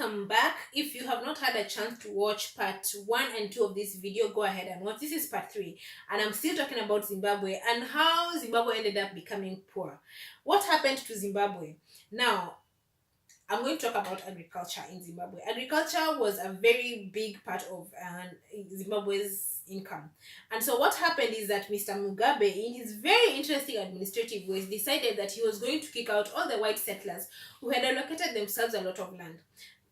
welcome back. If you have not had a chance to watch part 1 and 2 of this video, go ahead and watch. This is part 3, and I'm still talking about Zimbabwe and how Zimbabwe ended up becoming poor. What happened to Zimbabwe? Now, I'm going to talk about agriculture in Zimbabwe. Agriculture was a very big part of Zimbabwe's income. And so what happened is that Mr. Mugabe, in his very interesting administrative ways, decided that he was going to kick out all the white settlers who had allocated themselves a lot of land.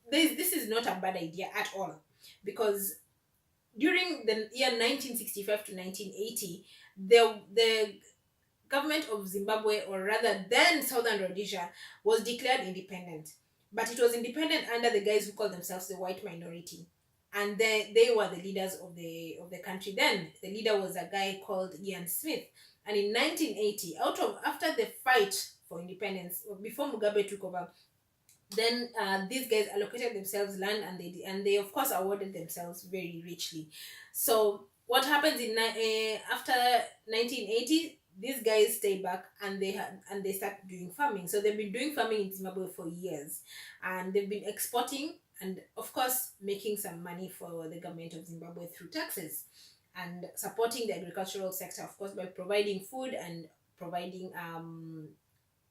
This is not a bad idea at all, because during the year 1965 to 1980, the government of Zimbabwe, or rather then Southern Rhodesia, was declared independent. But it was independent under the guys who called themselves the white minority. And they were the leaders of the country. Then the leader was a guy called Ian Smith. And in 1980, after the fight for independence, before Mugabe took over, then these guys allocated themselves land, and they of course awarded themselves very richly. So what happens after 1980? These guys stay back and they start doing farming. So they've been doing farming in Zimbabwe for years, and they've been exporting and of course making some money for the government of Zimbabwe through taxes, and supporting the agricultural sector, of course, by providing food and providing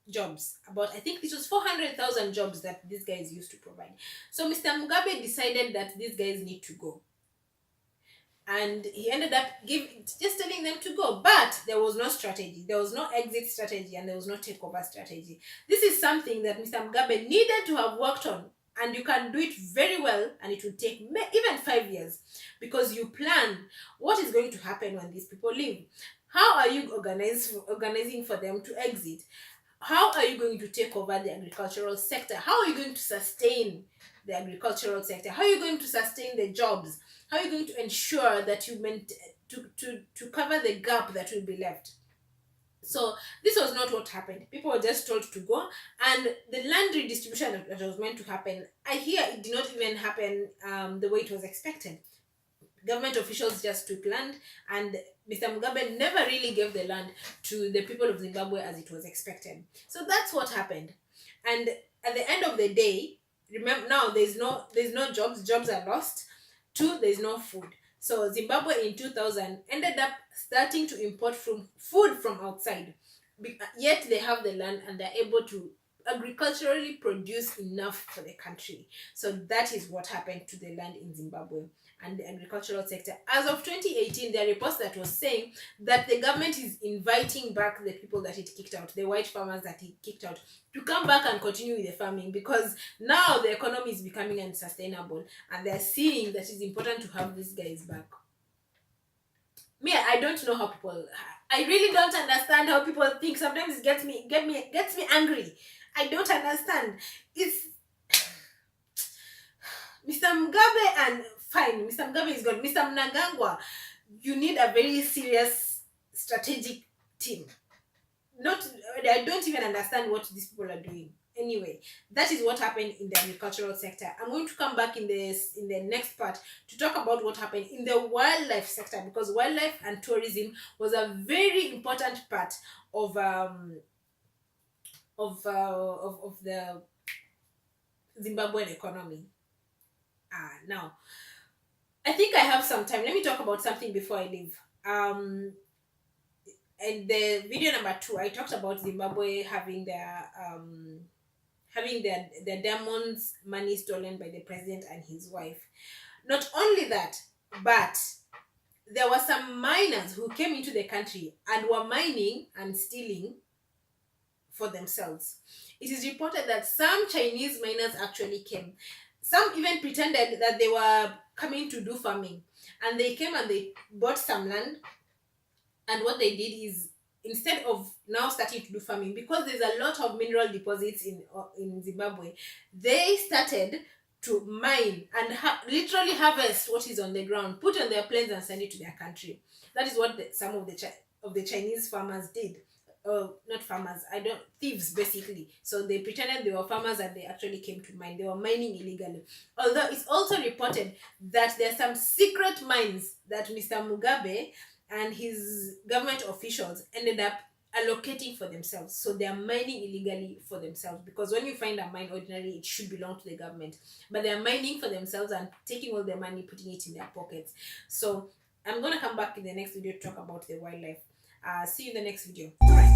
jobs. About, I think this was 400,000 jobs that these guys used to provide. So Mr. Mugabe decided that these guys need to go, and he ended up just telling them to go. But there was no strategy, there was no exit strategy, and there was no takeover strategy. This is something that Mr. Mugabe needed to have worked on, and you can do it very well, and it will take even 5 years, because you plan what is going to happen when these people leave. How are you organizing for them to exit? How are you going to take over the agricultural sector? How are you going to sustain the agricultural sector? How are you going to sustain the jobs? How are you going to ensure that you to cover the gap that will be left? So this was not what happened. People were just told to go, and the land redistribution that was meant to happen, I hear it did not even happen the way it was expected. Government officials just took land, and Mr. Mugabe never really gave the land to the people of Zimbabwe as it was expected. So that's what happened. And at the end of the day, remember, now there's no jobs are lost. 2, there's no food. So Zimbabwe in 2000 ended up starting to import food from outside. Yet they have the land, and they're able to agriculturally produce enough for the country. So that is what happened to the land in Zimbabwe and the agricultural sector. As of 2018, there are reports that was saying that the government is inviting back the people that it kicked out, the white farmers that it kicked out, to come back and continue with the farming, because now the economy is becoming unsustainable, and they're seeing that it's important to have these guys back. I don't know how people, I really don't understand how people think. Sometimes it gets me angry. I don't understand. It's Mr. Mugabe, and fine, Mr. Mugabe is gone. Mr. Mnangagwa, you need a very serious strategic team. I don't even understand what these people are doing. Anyway, that is what happened in the agricultural sector. I'm going to come back in the next part to talk about what happened in the wildlife sector, because wildlife and tourism was a very important part of the Zimbabwean economy. Now, I think I have some time. Let me talk about something before I leave. In the video number 2, I talked about Zimbabwe having their diamonds money stolen by the president and his wife. Not only that, but there were some miners who came into the country and were mining and stealing for themselves. It is reported that some Chinese miners actually came. Some even pretended that they were coming to do farming, and they came and they bought some land. And what they did is, instead of now starting to do farming, because there's a lot of mineral deposits in Zimbabwe, they started to mine and literally harvest what is on the ground, put on their planes, and send it to their country. That is what some of the Chinese farmers did. Not farmers, thieves basically. So they pretended they were farmers, and they actually came to mine. They were mining illegally. Although it's also reported that there are some secret mines that Mr. Mugabe and his government officials ended up allocating for themselves. So they are mining illegally for themselves, because when you find a mine, ordinarily it should belong to the government, but they are mining for themselves and taking all their money, putting it in their pockets. So I'm gonna come back in the next video to talk about the wildlife. See you in the next video. All right.